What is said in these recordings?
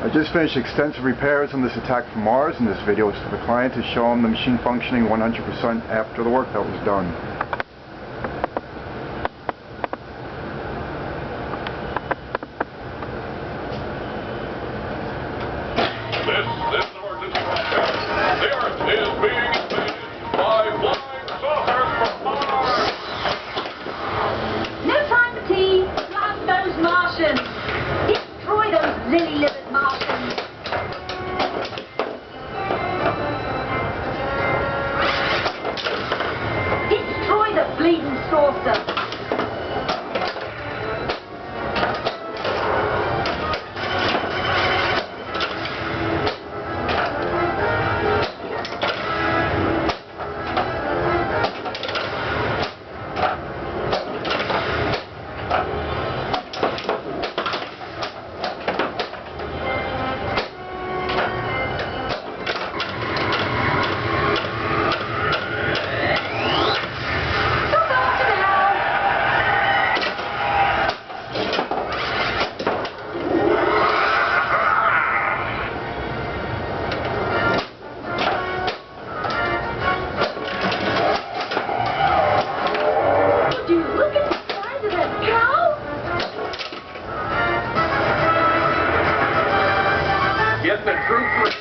I just finished extensive repairs on this Attack from Mars, and this video is for the client to show him the machine functioning 100% after the work that was done. This is an emergency broadcast. The Earth is being invaded by flying saucers from Mars. No time for tea. Blast those Martians. Destroy those lily-livered Martians. Destroy the bleeding saucer. Get the troops.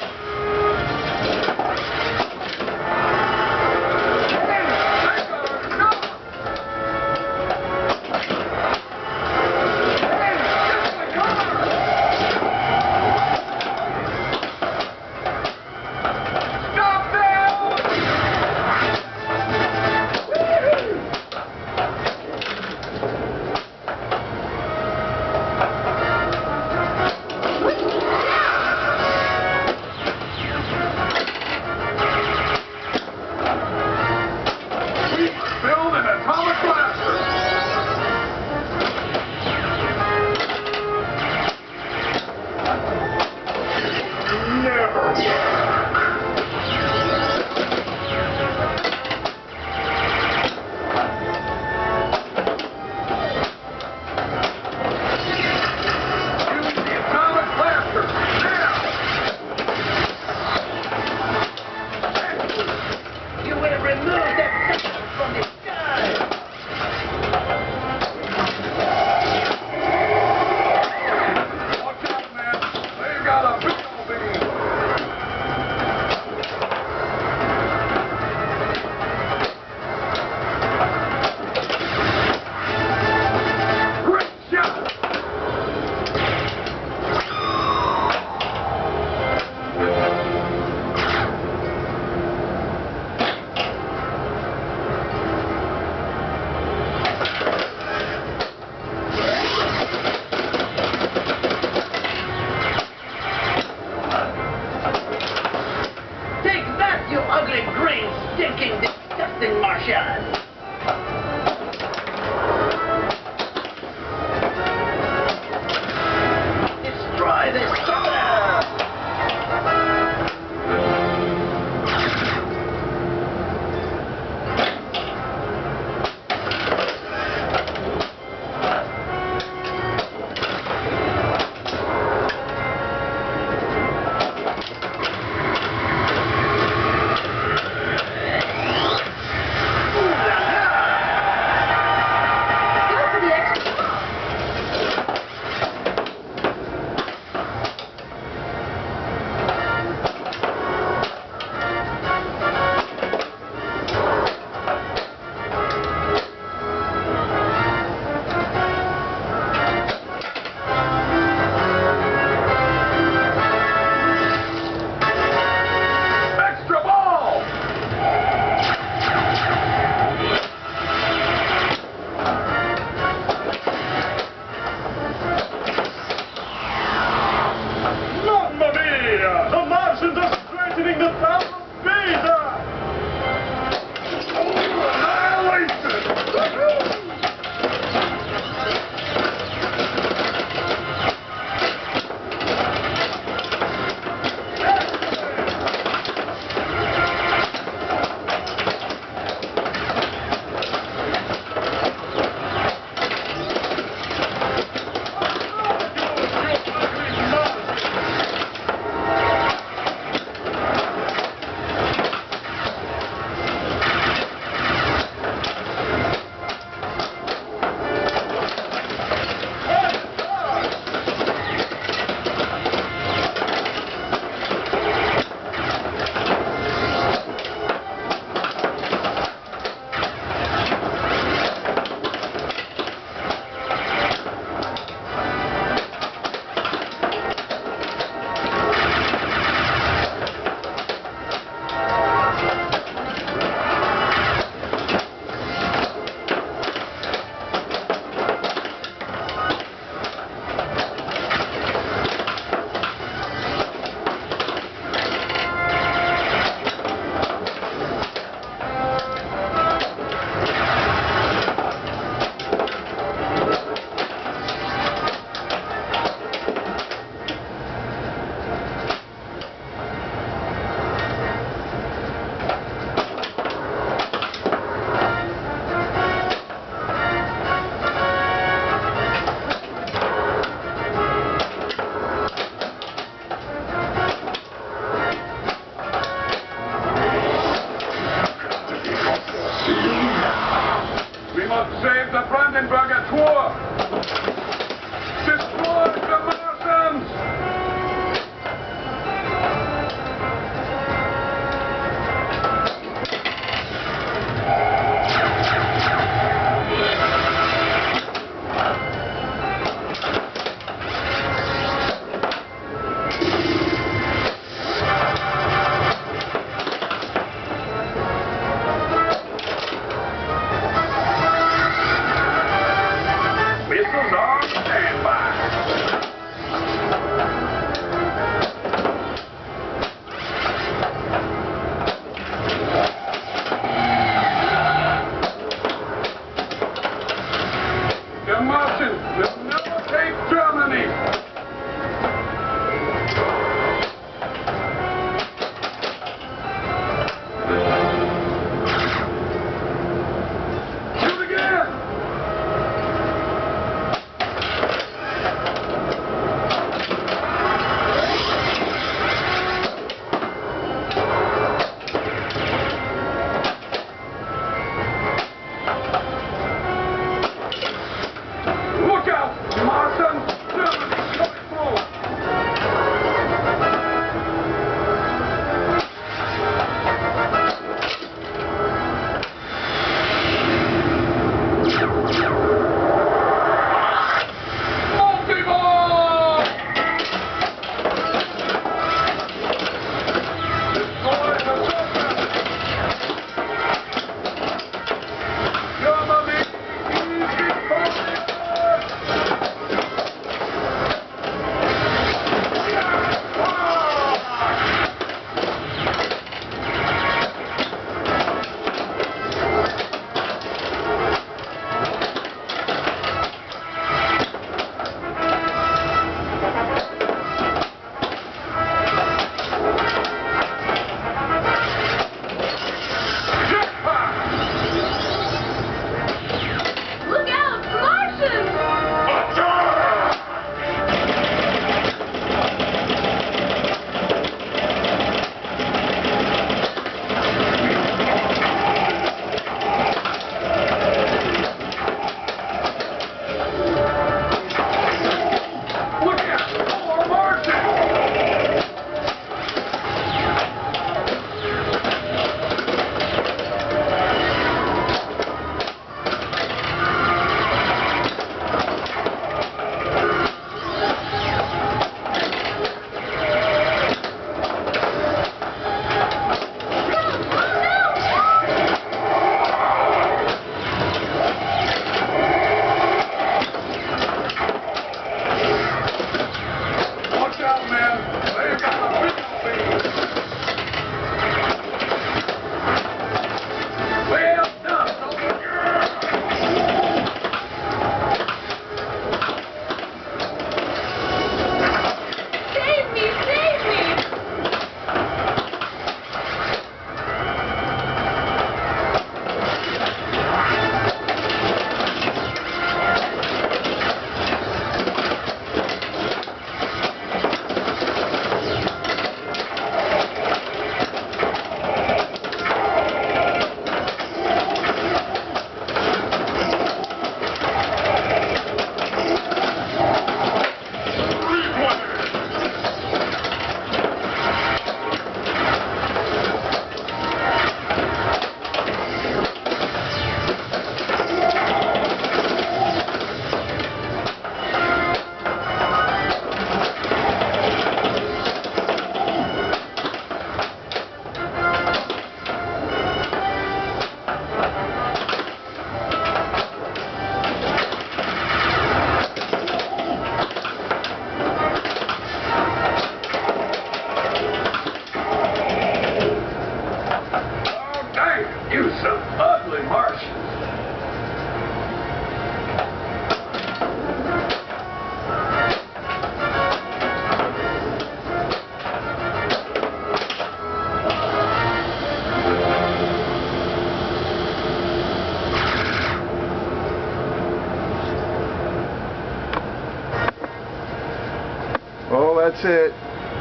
Well, that's it.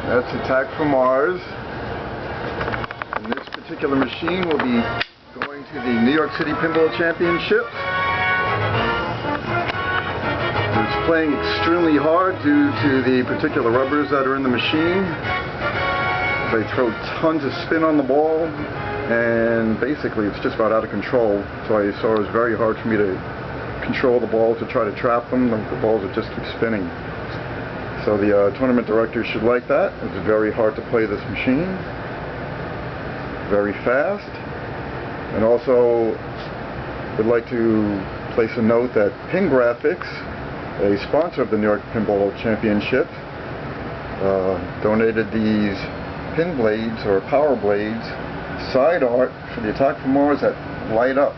That's Attack from Mars. And this particular machine will be going to the New York City Pinball Championships. It's playing extremely hard due to the particular rubbers that are in the machine. They throw tons of spin on the ball, and basically it's just about out of control. So I saw it was very hard for me to control the ball to try to trap them. The balls would just keep spinning. So the tournament director should like that. It's very hard to play this machine. Very fast. And also would like to place a note that Pin Graphics, a sponsor of the New York Pinball Championships, donated these pin blades or power blades, side art for the Attack from Mars that light up.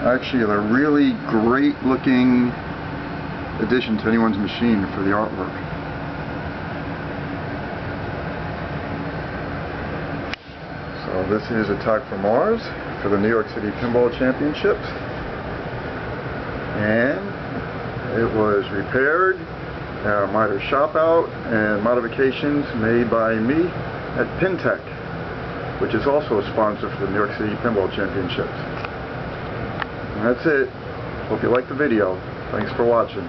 Actually, they're really great looking addition to anyone's machine for the artwork. So this is Attack from Mars for the New York City Pinball Championships, and it was repaired, minor shop out, and modifications made by me at PinTech, which is also a sponsor for the New York City Pinball Championships. And that's it. Hope you liked the video. Thanks for watching.